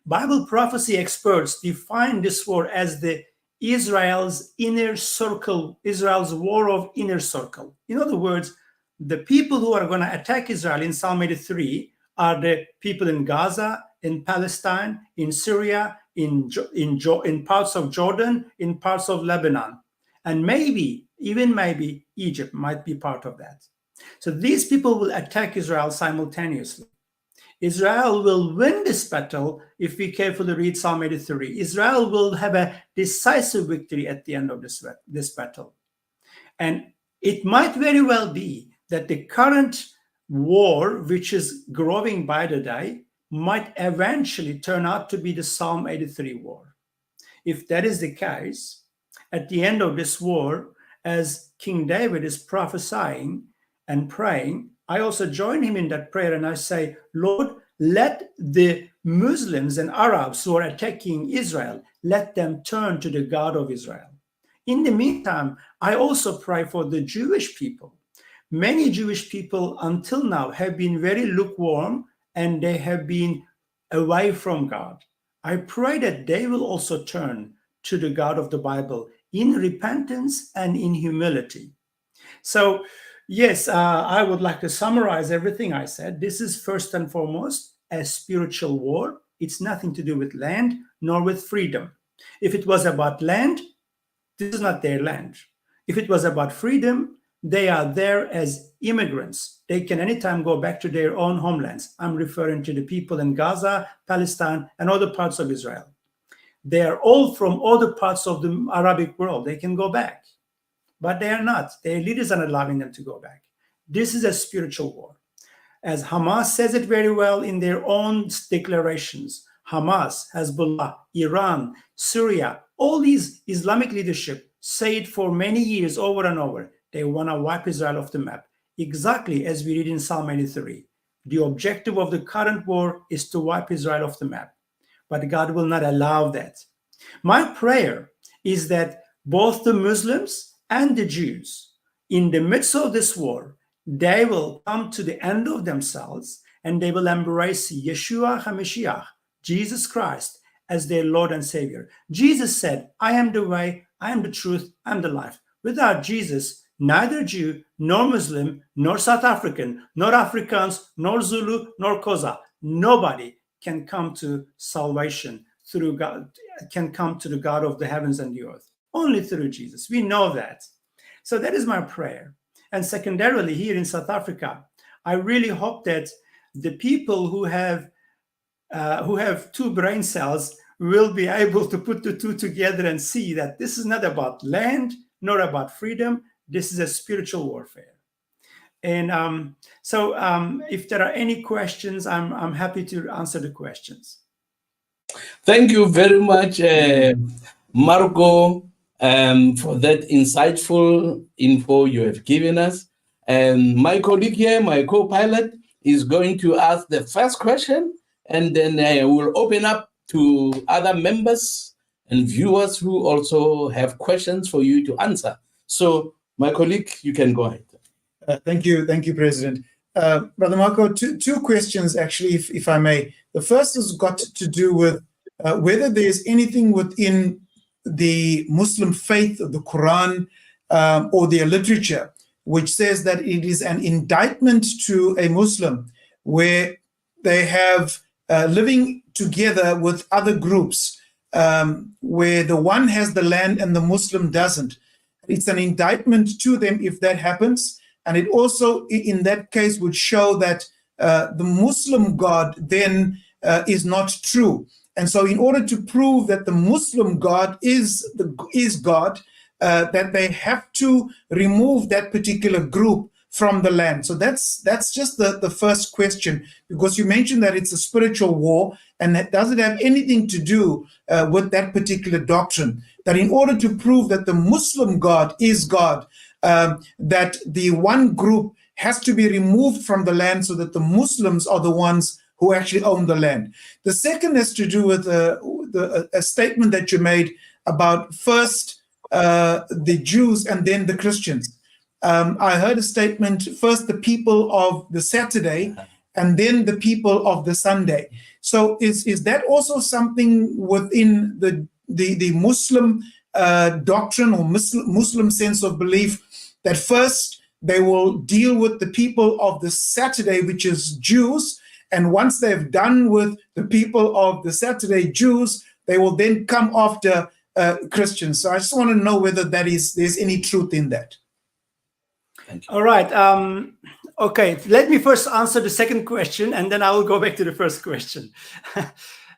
G: Bible prophecy experts define this war as the Israel's inner circle, Israel's war of inner circle. In other words, the people who are going to attack Israel in Psalm 83 are the people in Gaza, in Palestine, in Syria, in parts of Jordan, in parts of Lebanon. And maybe, even maybe, Egypt might be part of that. So these people will attack Israel simultaneously. Israel will win this battle if we carefully read Psalm 83. Israel will have a decisive victory at the end of this battle. And it might very well be that the current war, which is growing by the day, might eventually turn out to be the Psalm 83 war. If that is the case, at the end of this war, as King David is prophesying and praying, I also join him in that prayer and I say, Lord, let the Muslims and Arabs who are attacking Israel, let them turn to the God of Israel. In the meantime, I also pray for the Jewish people. Many Jewish people until now have been very lukewarm and they have been away from God. I pray that they will also turn to the God of the Bible in repentance and in humility. So, yes, I would like to summarize everything I said. This is first and foremost a spiritual war. It's nothing to do with land nor with freedom. If it was about land, this is not their land. If it was about freedom, they are there as immigrants. They can anytime go back to their own homelands. I'm referring to the people in Gaza, Palestine, and other parts of Israel. They are all from other parts of the Arabic world. They can go back. But they are not. Their leaders are not allowing them to go back. This is a spiritual war. As Hamas says it very well in their own declarations, Hamas, Hezbollah, Iran, Syria, all these Islamic leadership say it for many years over and over. They want to wipe Israel off the map, exactly as we read in Psalm 83. The objective of the current war is to wipe Israel off the map. But God will not allow that. My prayer is that both the Muslims and the Jews, in the midst of this war, they will come to the end of themselves and they will embrace Yeshua HaMashiach, Jesus Christ, as their Lord and Savior. Jesus said, I am the way, I am the truth, I am the life. Without Jesus, neither Jew, nor Muslim, nor South African, nor Afrikaans, nor Zulu, nor Xhosa, nobody can come to salvation through God, can come to the God of the heavens and the earth. Only through Jesus. We know that. So that is my prayer. And secondarily, here in South Africa, I really hope that the people who have 2 brain cells will be able to put the 2 together and see that this is not about land, nor about freedom. This is a spiritual warfare. And so if there are any questions, I'm happy to answer the questions.
A: Thank you very much, Marco, for that insightful info you have given us. And my colleague here, my co-pilot, is going to ask the first question, and then I will open up to other members and viewers who also have questions for you to answer. So, my colleague, you can go ahead.
B: Thank you, President. Brother Marco, two questions actually, if I may. The first has got to do with whether there's anything within the Muslim faith, the Quran, or their literature, which says that it is an indictment to a Muslim where they have living together with other groups, where the one has the land and the Muslim doesn't. It's an indictment to them if that happens. And it also, in that case, would show that the Muslim God then is not true. And so in order to prove that the Muslim God is God, that they have to remove that particular group from the land. So that's just the first question, because you mentioned that it's a spiritual war, and that doesn't have anything to do with that particular doctrine. That in order to prove that the Muslim God is God, that the one group has to be removed from the land so that the Muslims are the ones who actually own the land. The second has to do with a statement that you made about first the Jews and then the Christians. I heard a statement, first the people of the Saturday and then the people of the Sunday. So is that also something within the Muslim doctrine or Muslim sense of belief, that first they will deal with the people of the Saturday, which is Jews, and once they've done with the people of the Saturday Jews, they will then come after Christians? So I just want to know whether there's any truth in that.
G: All right. Okay, let me first answer the second question, and then I will go back to the first question.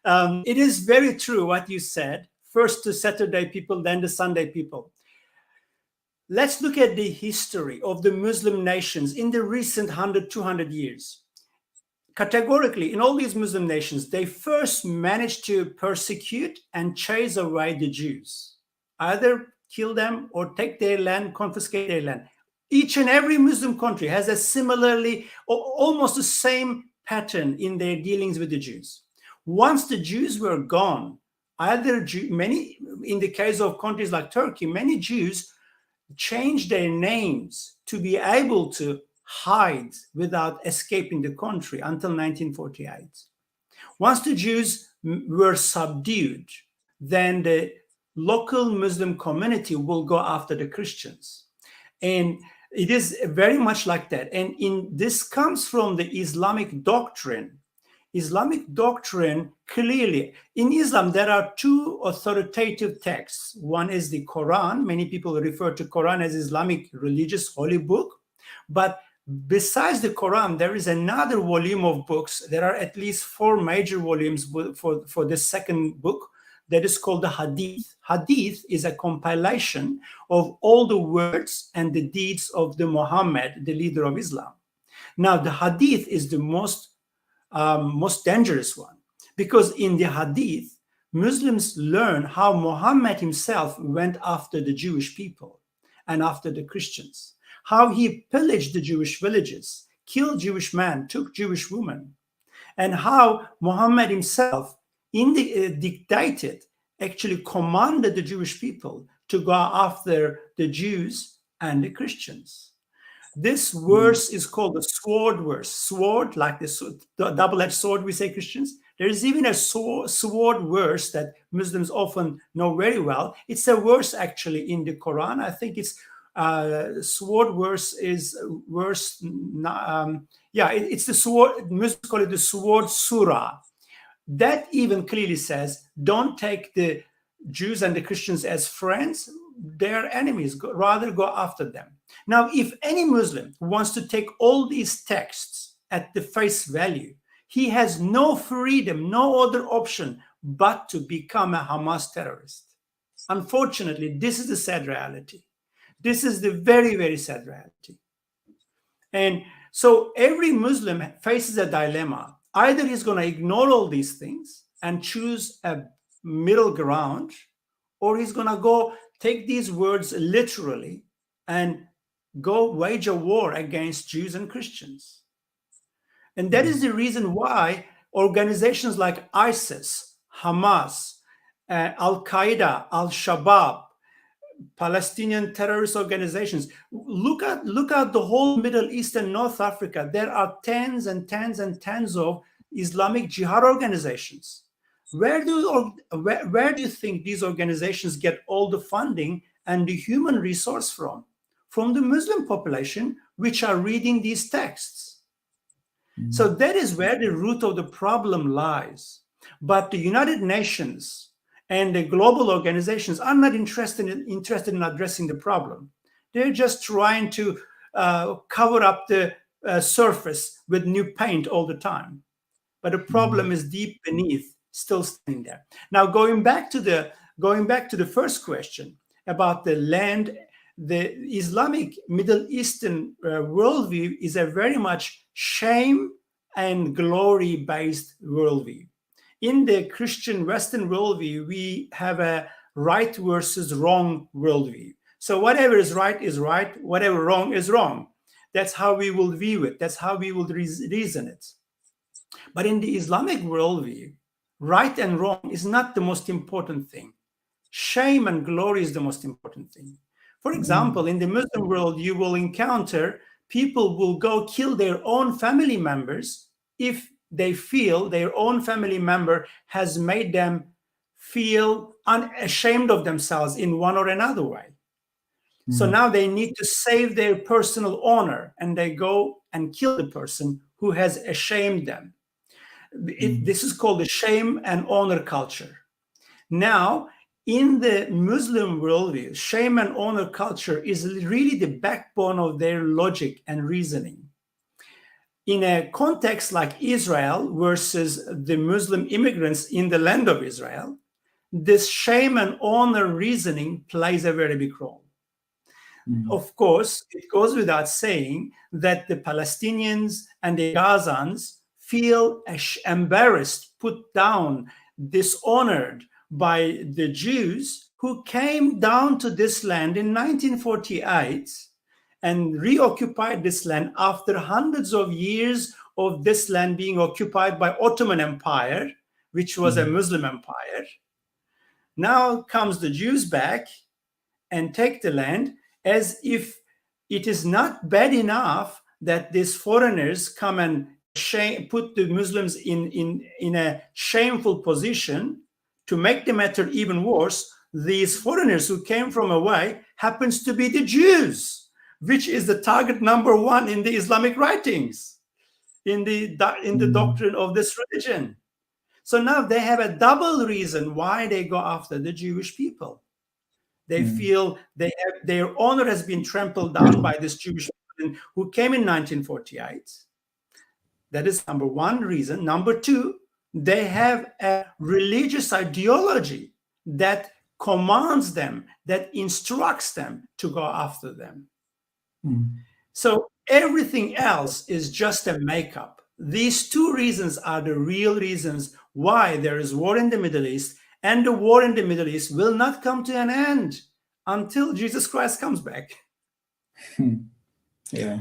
G: It is very true what you said. First the Saturday people, then the Sunday people. Let's look at the history of the Muslim nations in the recent 100, 200 years. Categorically, in all these Muslim nations, they first managed to persecute and chase away the Jews. Either kill them or take their land, confiscate their land. Each and every Muslim country has a similarly, or almost the same pattern in their dealings with the Jews. Once the Jews were gone, many, in the case of countries like Turkey, many Jews changed their names to be able to hide without escaping the country until 1948. Once the Jews were subdued, then the local Muslim community will go after the Christians. And it is very much like that. And this comes from the Islamic doctrine. Islamic doctrine, clearly, in Islam, there are two authoritative texts. One is the Quran. Many people refer to Quran as Islamic religious holy book. But besides the Quran, there is another volume of books. There are at least 4 major volumes for the second book that is called the Hadith. Hadith is a compilation of all the words and the deeds of the Muhammad, the leader of Islam. Now, the Hadith is the most dangerous one, because in the Hadith, Muslims learn how Muhammad himself went after the Jewish people and after the Christians, how he pillaged the Jewish villages, killed Jewish men, took Jewish women, and how Muhammad himself dictated, actually commanded the Jewish people to go after the Jews and the Christians. This verse is called the sword verse. Sword, like the double-edged sword, we say Christians. There is even a sword verse that Muslims often know very well. It's a verse actually in the Quran. I think it's sword verse is verse. It's the sword. Muslims call it the sword surah. That even clearly says, don't take the Jews and the Christians as friends. They're enemies. Rather go after them. Now, if any Muslim wants to take all these texts at the face value, he has no freedom, no other option but to become a Hamas terrorist. Unfortunately, this is the sad reality. This is the very, very sad reality. And so every Muslim faces a dilemma. Either he's going to ignore all these things and choose a middle ground, or he's going to go take these words literally and go wage a war against Jews and Christians. And that is the reason why organizations like ISIS, Hamas, Al-Qaeda, Al-Shabaab, Palestinian terrorist organizations, look at the whole Middle East and North Africa. There are tens and tens and tens of Islamic Jihad organizations. Where do you think these organizations get all the funding and the human resource from? From the Muslim population, which are reading these texts. So that is where the root of the problem lies. But the United Nations and the global organizations are not interested in addressing the problem. They're just trying to cover up the surface with new paint all the time. But the problem is deep beneath, still standing there. Now, going back to the first question about the land, the Islamic Middle Eastern worldview is a very much shame and glory based worldview. In the Christian Western worldview, we have a right versus wrong worldview. So whatever is right, whatever wrong is wrong. That's how we will view it. That's how we will reason it. But in the Islamic worldview, right and wrong is not the most important thing. Shame and glory is the most important thing. For example, in the Muslim world, you will encounter people will go kill their own family members if they feel their own family member has made them feel unashamed of themselves in one or another way. So now they need to save their personal honor, and they go and kill the person who has ashamed them. This is called the shame and honor culture. Now, in the Muslim worldview, shame and honor culture is really the backbone of their logic and reasoning. In a context like Israel versus the Muslim immigrants in the land of Israel, this shame and honor reasoning plays a very big role. Of course, it goes without saying that the Palestinians and the Gazans feel embarrassed, put down, dishonored by the Jews who came down to this land in 1948 and reoccupied this land after hundreds of years of this land being occupied by Ottoman Empire, which was a Muslim empire. Now comes the Jews back and take the land, as if it is not bad enough that these foreigners come and put the Muslims in a shameful position. To make the matter even worse, these foreigners who came from away happens to be the Jews, which is the target number one in the Islamic writings, in the doctrine of this religion. So now they have a double reason why they go after the Jewish people. They feel their honor has been trampled down by this Jewish people who came in 1948. That is number one reason. Number two, they have a religious ideology that commands them, that instructs them to go after them. So everything else is just a makeup. These two reasons are the real reasons why there is war in the Middle East, and the war in the Middle East will not come to an end until Jesus Christ comes back.
B: Yeah.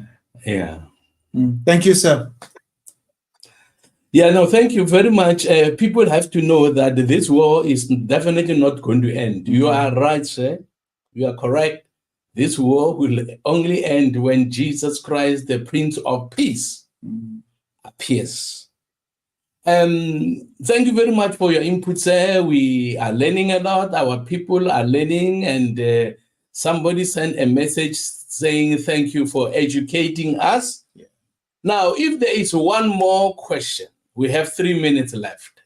A: Thank
B: you, sir.
A: Yeah, no, thank you very much. People have to know that this war is definitely not going to end. You are right, sir. You are correct. This war will only end when Jesus Christ, the Prince of Peace, appears. Thank you very much for your input, sir. We are learning a lot. Our people are learning, and somebody sent a message saying thank you for educating us. Yeah. Now, if there is one more question, we have 3 minutes left.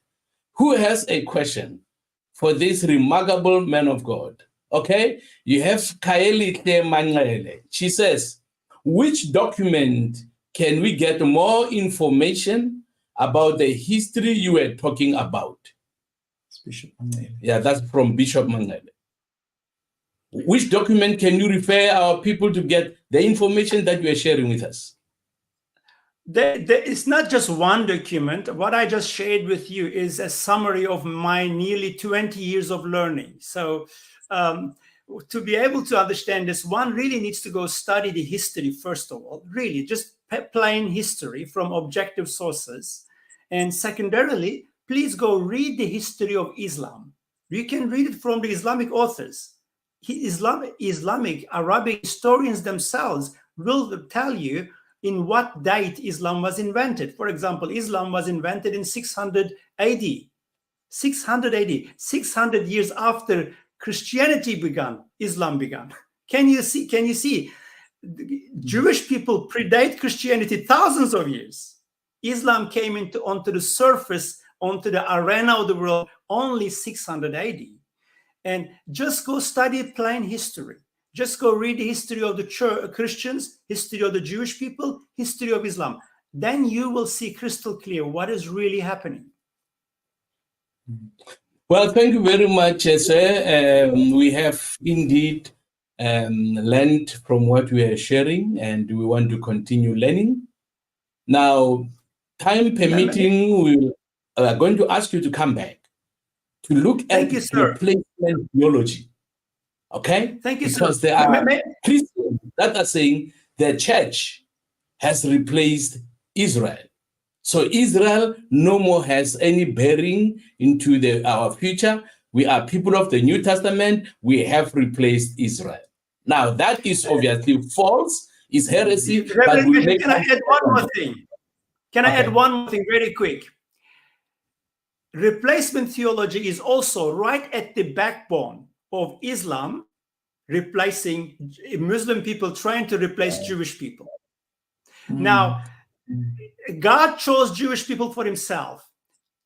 A: Who has a question for this remarkable man of God? Okay, you have Kaeli Mangele. She says, which document can we get more information about the history you were talking about?
B: Bishop Mangele.
A: Yeah, that's from Bishop Mangele. Which document can you refer our people to get the information that you are sharing with us?
G: it's not just one document. What I just shared with you is a summary of my nearly 20 years of learning. So to be able to understand this, one really needs to go study the history, first of all, really just plain history from objective sources. And secondarily, please go read the history of Islam. You can read it from the Islamic authors. Islamic Arabic historians themselves will tell you in what date Islam was invented. For example, Islam was invented in 600 AD. 600 AD, 600 years after Christianity began, Islam began. Can you see? Jewish people predate Christianity thousands of years. Islam came onto the surface, onto the arena of the world only 600 AD. And just go study plain history. Just go read the history of the Christians, history of the Jewish people, history of Islam. Then you will see crystal clear what is really happening.
A: Well, thank you very much, sir. We have indeed learned from what we are sharing, and we want to continue learning. Now, time permitting, we are going to ask you to come back to look at replacement theology. Okay?
G: Thank you,
A: because
G: sir.
A: There are Christians that are saying the church has replaced Israel. So Israel no more has any bearing into our future. We are people of the New Testament. We have replaced Israel. Now, that is obviously false. It's heresy.
G: Can I add one more thing? Can I add one more thing very quick? Replacement theology is also right at the backbone of Islam, replacing Muslim people, trying to replace Jewish people. Now, God chose Jewish people for himself,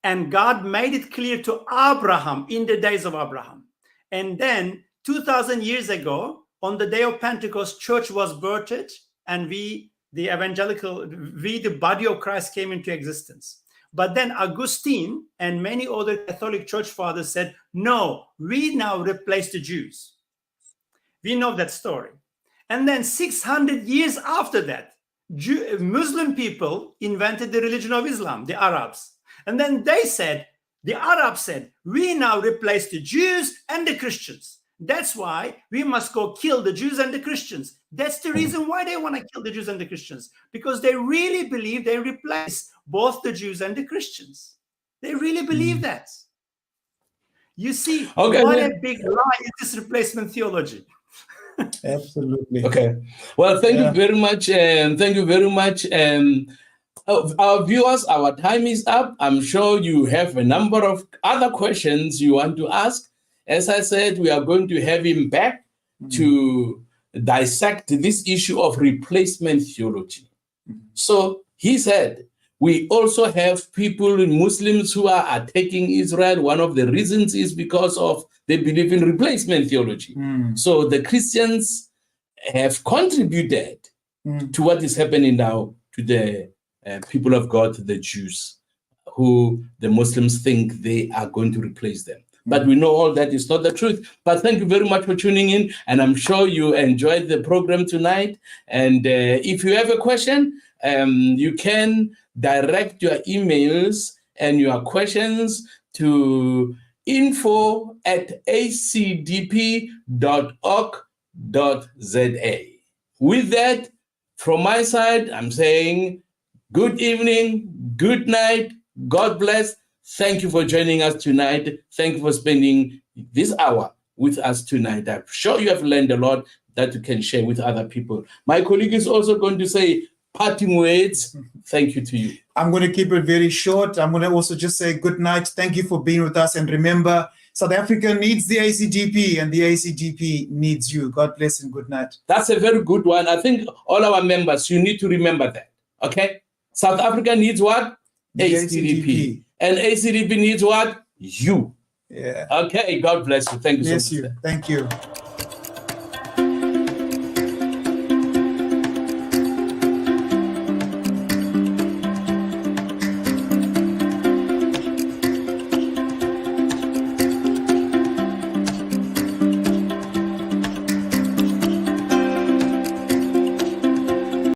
G: and God made it clear to Abraham in the days of Abraham. And then 2,000 years ago, on the day of Pentecost, church was birthed, and we, the body of Christ, came into existence. But then Augustine and many other Catholic church fathers said, no, we now replace the Jews. We know that story. And then 600 years after that, Muslim people invented the religion of Islam, the Arabs. And then the Arabs said, we now replace the Jews and the Christians. That's why we must go kill the Jews and the Christians. That's the reason why they want to kill the Jews and the Christians, because they really believe they replace both the Jews and the Christians. They really believe that. You see, what a big lie is this replacement theology.
B: Absolutely.
A: Okay. Well, thank you very much. Thank you very much. Our viewers, our time is up. I'm sure you have a number of other questions you want to ask. As I said, we are going to have him back to dissect this issue of replacement theology. So he said, we also have people, Muslims, who are attacking Israel. One of the reasons is because of they believe in replacement theology. So the Christians have contributed to what is happening now to the people of God, the Jews, who the Muslims think they are going to replace them. But we know all that is not the truth. But thank you very much for tuning in. And I'm sure you enjoyed the program tonight. And if you have a question, you can direct your emails and your questions to info@acdp.org.za. With that, from my side, I'm saying good evening, good night, God bless. Thank you for joining us tonight. Thank you for spending this hour with us tonight. I'm sure you have learned a lot that you can share with other people. My colleague is also going to say parting words. Thank you to you.
B: I'm going to keep it very short. I'm going to also just say good night. Thank you for being with us. And remember, South Africa needs the ACDP and the ACDP needs you. God bless and good night.
A: That's a very good one. I think all our members, you need to remember that. Okay? South Africa needs what? ACDP. And ACDP needs what? You.
B: Yeah.
A: Okay, God bless you. Thank you so much.
B: Thank you.